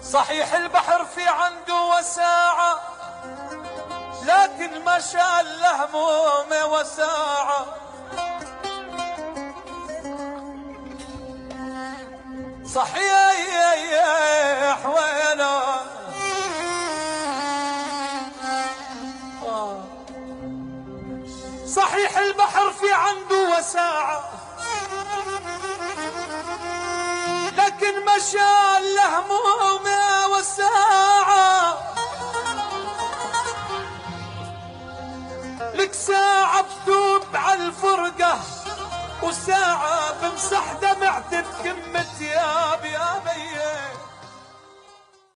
صحيح البحر في عنده وساعة، لكن ما شال همومه وساعة. صحيح وينه صحيح البحر في عنده وساعة، لكن ما شال همومه وساعة. لك ساعة بتوب عالفرقة، وساعة بمسح دمعتي بكم ثياب يا